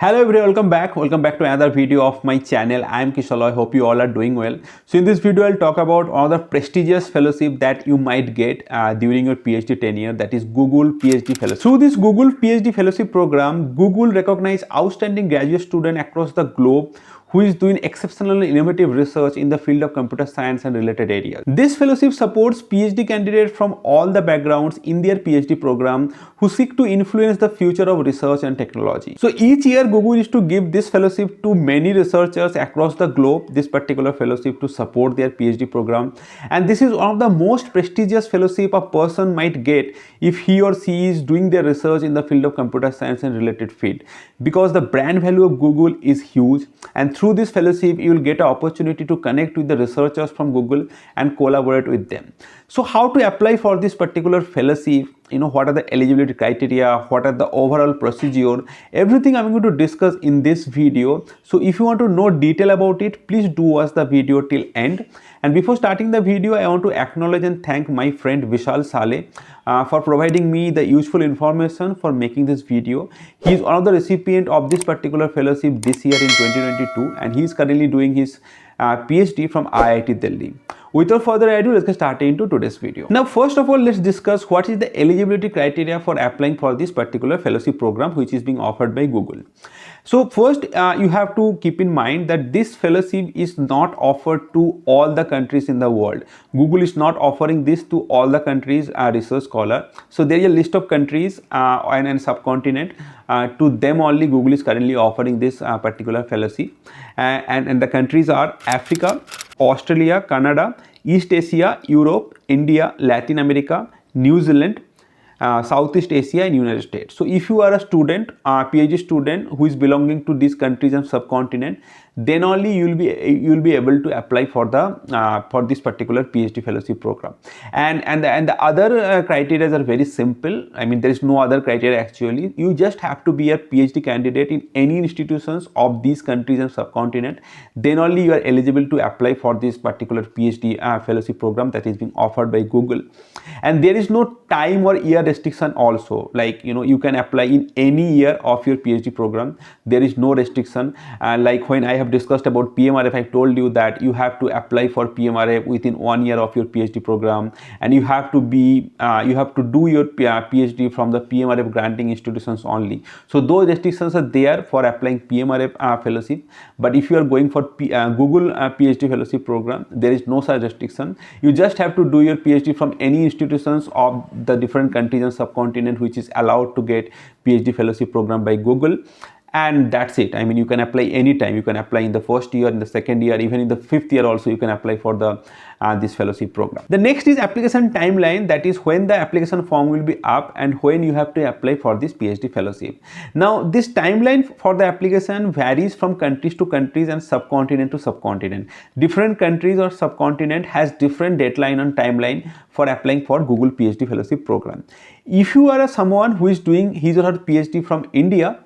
Hello everyone, welcome back to another video of my channel. I am Kishalay. Hope you all are doing well. So in this video I'll talk about another prestigious fellowship that you might get during your PhD tenure, that is Google Ph.D fellowship. Through this Google Ph.D fellowship program, Google recognize outstanding graduate students across the globe who is doing exceptional and innovative research in the field of computer science and related areas. This fellowship supports PhD candidates from all the backgrounds in their PhD program who seek to influence the future of research and technology. So each year Google is to give this fellowship to many researchers across the globe, this particular fellowship to support their PhD program. And this is one of the most prestigious fellowship a person might get if he or she is doing their research in the field of computer science and related field, because the brand value of Google is huge, and through this fellowship you will get an opportunity to connect with the researchers from Google and collaborate with them. So how to apply for this particular fellowship, what are the eligibility criteria, what are the overall procedure, everything I'm going to discuss in this video. So if you want to know detail about it, please do watch the video till end. And before starting the video, I want to acknowledge and thank my friend Kishalay for providing me the useful information for making this video. He is one of the recipient of this particular fellowship this year in 2022, and he is currently doing his PhD from IIT Delhi. Without further ado, let's get started into today's video. Now, first of all, let's discuss what is the eligibility criteria for applying for this particular fellowship program which is being offered by Google. So first, you have to keep in mind that this fellowship is not offered to all the countries in the world. Google is not offering this to all the countries research scholar. So there is a list of countries and subcontinent. To them only Google is currently offering this particular fellowship, and the countries are Africa, Australia, Canada, East Asia, Europe, India, Latin America, New Zealand, Southeast Asia and United States. So if you are a student, PhD student who is belonging to these countries and subcontinent, then only you will be able to apply for the for this particular PhD fellowship program. And the other criteria are very simple. I mean, there is no other criteria actually. You just have to be a PhD candidate in any institutions of these countries and subcontinent. Then only you are eligible to apply for this particular PhD fellowship program that is being offered by Google. And there is no time or year restriction also. Like, you can apply in any year of your PhD program. There is no restriction. Like when I have discussed about PMRF, I told you that you have to apply for PMRF within 1 year of your PhD program, and you have to do your PhD from the PMRF granting institutions only. So those restrictions are there for applying PMRF fellowship. But if you are going for Google PhD fellowship program, there is no such restriction. You just have to do your PhD from any institutions of the different countries and subcontinent which is allowed to get PhD fellowship program by Google. And that's it. I mean, you can apply anytime. You can apply in the first year, in the second year, even in the fifth year also you can apply for the this fellowship program. The next is application timeline, that is when the application form will be up and when you have to apply for this PhD fellowship. Now, this timeline for the application varies from countries to countries and subcontinent to subcontinent. Different countries or subcontinent has different deadline and timeline for applying for Google PhD fellowship program. If you are someone who is doing his or her PhD from India,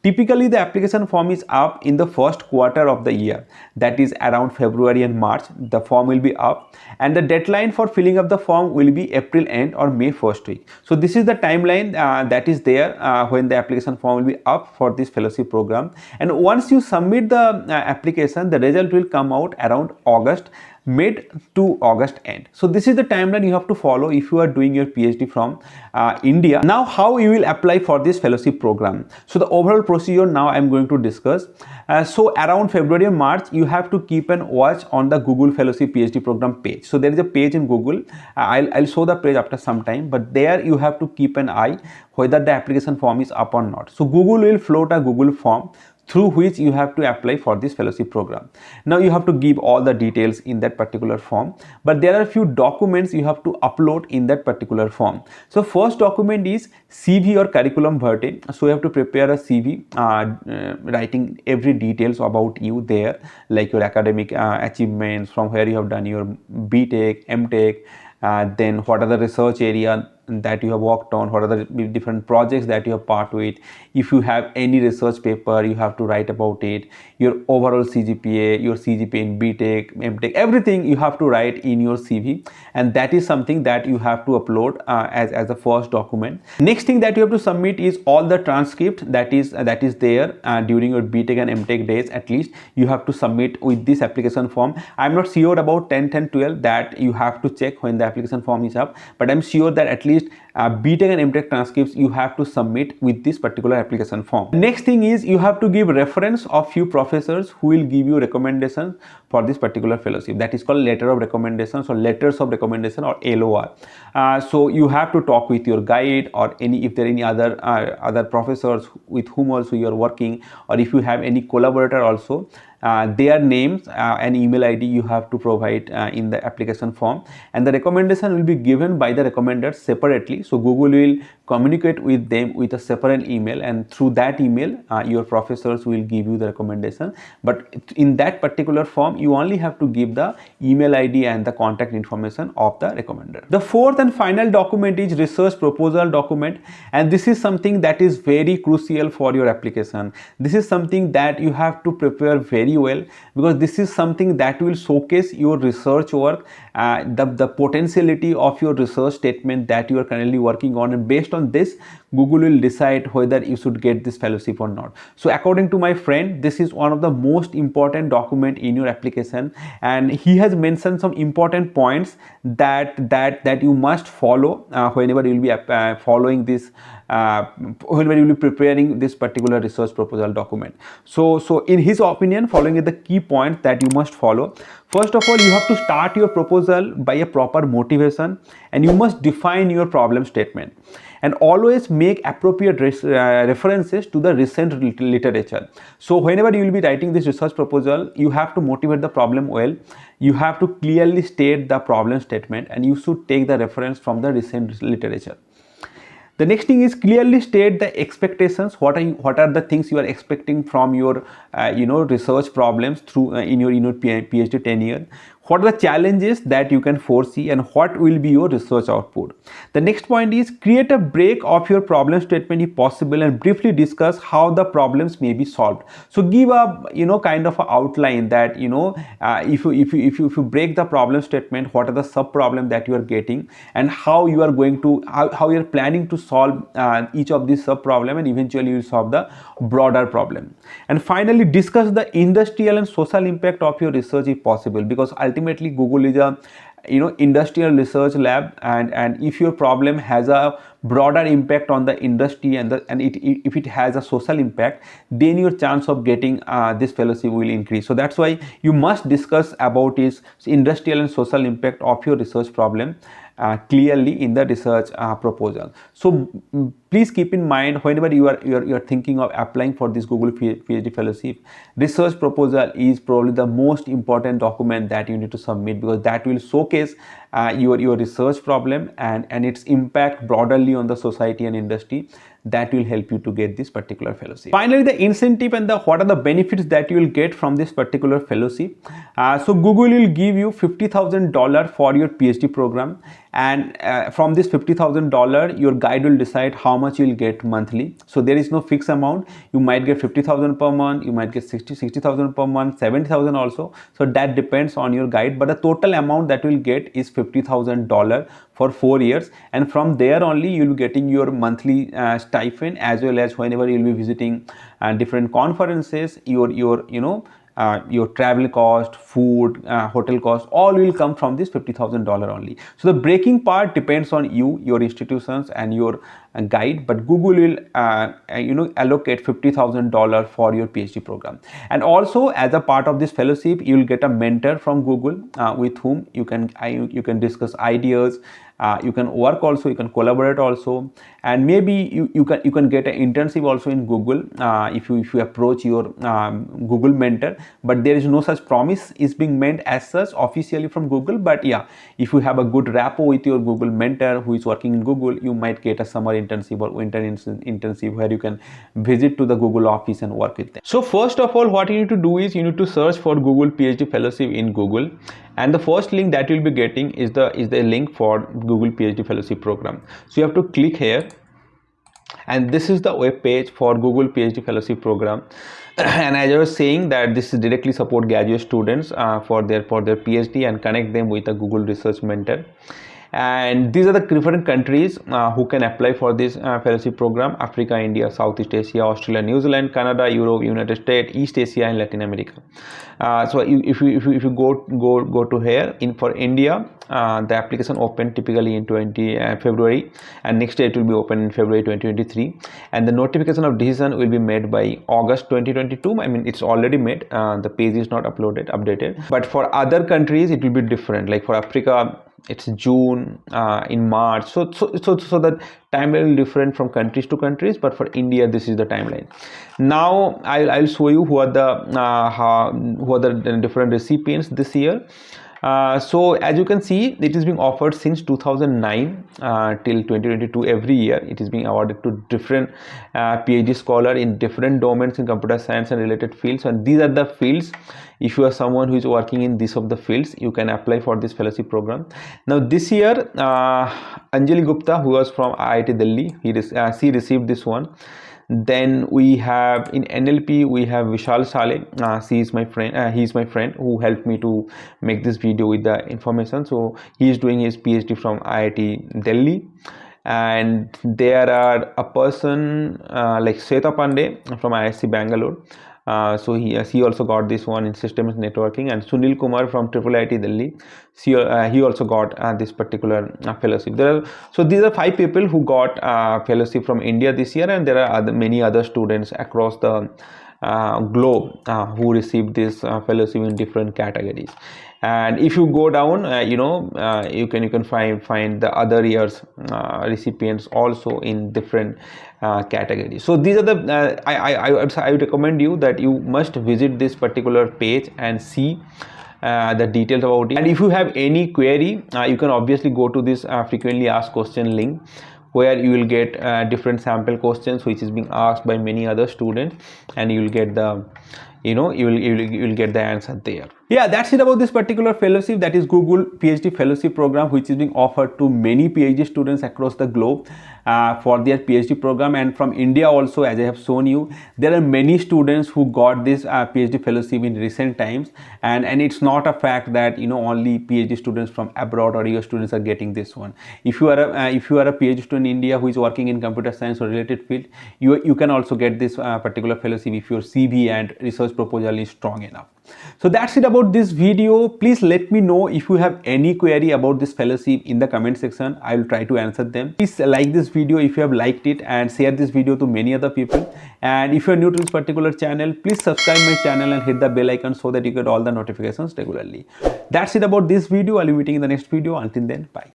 typically the application form is up in the first quarter of the year, that is around February and March. The form will be up, and the deadline for filling up the form will be April end or May first week. So this is the timeline that is there when the application form will be up for this fellowship program. And once you submit the application, the result will come out around August, mid to August end. So this is the timeline you have to follow if you are doing your PhD from India. Now, how you will apply for this fellowship program. So the overall procedure now I am going to discuss. So around February and March, you have to keep an watch on the Google Fellowship PhD program page. So there is a page in Google. I'll show the page after some time, but there you have to keep an eye whether the application form is up or not. So Google will float a Google form through which you have to apply for this fellowship program. Now you have to give all the details in that particular form, but there are a few documents you have to upload in that particular form. So first document is CV or curriculum vitae. So you have to prepare a CV writing every details about you there, like your academic achievements, from where you have done your BTech, MTech, then what are the research area that you have worked on, what are the different projects that you have part with. If you have any research paper, you have to write about it. Your overall CGPA, your CGPA in BTech, MTech, everything you have to write in your CV, and that is something that you have to upload as the first document. Next thing that you have to submit is all the transcript that is there during your BTech and MTech days. At least you have to submit with this application form. I'm not sure about 10th and 12th, that you have to check when the application form is up, but I'm sure that at least BTech and MTech transcripts you have to submit with this particular application form. Next thing is you have to give reference of few professors who will give you recommendations for this particular fellowship. That is called letter of recommendations or letters of recommendation, or LOR. So you have to talk with your guide, or if there are any other professors with whom also you are working, or if you have any collaborator also, their names and email ID you have to provide in the application form, and the recommendation will be given by the recommenders separately. So Google will communicate with them with a separate email, and through that email your professors will give you the recommendation. But in that particular form you only have to give the email ID and the contact information of the recommender. The fourth and final document is research proposal document, and this is something that is very crucial for your application. This is something that you have to prepare very well, because this is something that will showcase your research work, the potentiality of your research statement that you are currently working on, and based on this Google will decide whether you should get this fellowship or not. So according to my friend, this is one of the most important document in your application, and he has mentioned some important points that you must follow whenever you will be following this, whenever you will be preparing this particular research proposal document. So in his opinion, following the key points that you must follow. First of all, you have to start your proposal by a proper motivation, and you must define your problem statement, and always make appropriate references to the recent literature. So whenever you will be writing this research proposal, you have to motivate the problem well. You have to clearly state the problem statement, and you should take the reference from the recent literature. The next thing is clearly state the expectations. What are the things you are expecting from your research problems through in your PhD tenure. What are the challenges that you can foresee, and what will be your research output. The next point is create a break of your problem statement if possible, and briefly discuss how the problems may be solved. So give a kind of an outline that if you break the problem statement, what are the sub problem that you are getting, and how you are going to how you are planning to solve each of these sub problem, and eventually you will solve the broader problem. And finally, discuss the industrial and social impact of your research if possible, because ultimately Google is a industrial research lab, and if your problem has a broader impact on the industry if it has a social impact, then your chance of getting this fellowship will increase. So that's why you must discuss about its industrial and social impact of your research problem clearly in the research proposal. So please keep in mind, whenever you are thinking of applying for this Google PhD fellowship, research proposal is probably the most important document that you need to submit, because that will showcase your research problem and its impact broadly on the society and industry. That will help you to get this particular fellowship. Finally, the incentive and what are the benefits that you will get from this particular fellowship. So Google will give you $50,000 for your PhD program, and from this $50,000 your guide will decide how much you will get monthly. So there is no fixed amount. You might get 50,000 per month, you might get 60,000 per month, 70,000 also. So that depends on your guide, but the total amount that you will get is $50,000 for 4 years, and from there only you will be getting your monthly stipend, as well as whenever you will be visiting different conferences, your travel cost, food, hotel cost, all will come from this $50,000 only. So the breaking part depends on you, your institutions, and your guide, but Google will allocate $50,000 for your PhD program. And also, as a part of this fellowship, you will get a mentor from Google with whom you can discuss ideas. You can work also, you can collaborate also, and maybe you can get an internship also in Google if you approach your Google mentor. But there is no such promise is being made as such officially from Google. But yeah, if you have a good rapport with your Google mentor who is working in Google, you might get a summer internship or winter internship where you can visit to the Google office and work with them. So first of all, what you need to do is you need to search for Google PhD fellowship in Google, and the first link that you'll be getting is the link for Google PhD Fellowship Program. So you have to click here, and this is the web page for Google PhD Fellowship Program. And as I was saying, that this is directly support graduate students for their PhD and connect them with a Google Research Mentor. And these are the different countries who can apply for this fellowship program: Africa, India, Southeast Asia, Australia, New Zealand, Canada, Europe, United States, East Asia, and Latin America. So if you go to here, for India, the application opened typically in February, and next day it will be open in February 2023, and the notification of decision will be made by August 2022. I mean, it's already made. The page is not updated. But for other countries it will be different. Like for Africa, it's June, in March. So the timeline is different from countries to countries, but for India this is the timeline. Now I'll show you who are the different recipients this year. So as you can see, it is being offered since 2009 till 2022. Every year it is being awarded to different PhD scholar in different domains in computer science and related fields, and these are the fields. If you are someone who is working in this of the fields, you can apply for this fellowship program. Now this year, Anjali Gupta, who was from IIT Delhi, she received this one. Then we have in NLP, we have Vishal Sale. He is my friend who helped me to make this video with the information. So he is doing his PhD from IIT Delhi. And there are a person like Sweta Pandey from ISC Bangalore. So he also got this one in systems networking, and Sunil Kumar from IIT Delhi. He also got this particular fellowship. So these are 5 people who got fellowship from India this year, and there are many other students across the globe who received this fellowship in different categories. And if you go down, you can find the other years recipients also in different categories. So these are the I would recommend you that you must visit this particular page and see the details about it. And if you have any query, you can obviously go to this frequently asked question link, where you will get different sample questions which is being asked by many other students, and you will get the you will get the answer there. Yeah, that's it about this particular fellowship, that is Google PhD Fellowship Program, which is being offered to many PhD students across the globe for their PhD program. And from India also, as I have shown you, there are many students who got this PhD fellowship in recent times, and it's not a fact that only PhD students from abroad or US students are getting this one. If you are a PhD student in India who is working in computer science or related field, you can also get this particular fellowship if your CV and research proposal is strong enough. So that's it about this video. Please let me know if you have any query about this fellowship in the comment section. I will try to answer them. Please like this video if you have liked it, and share this video to many other people. And if you are new to this particular channel, please subscribe my channel and hit the bell icon so that you get all the notifications regularly. That's it about this video. I'll be meeting in the next video. Until then, bye.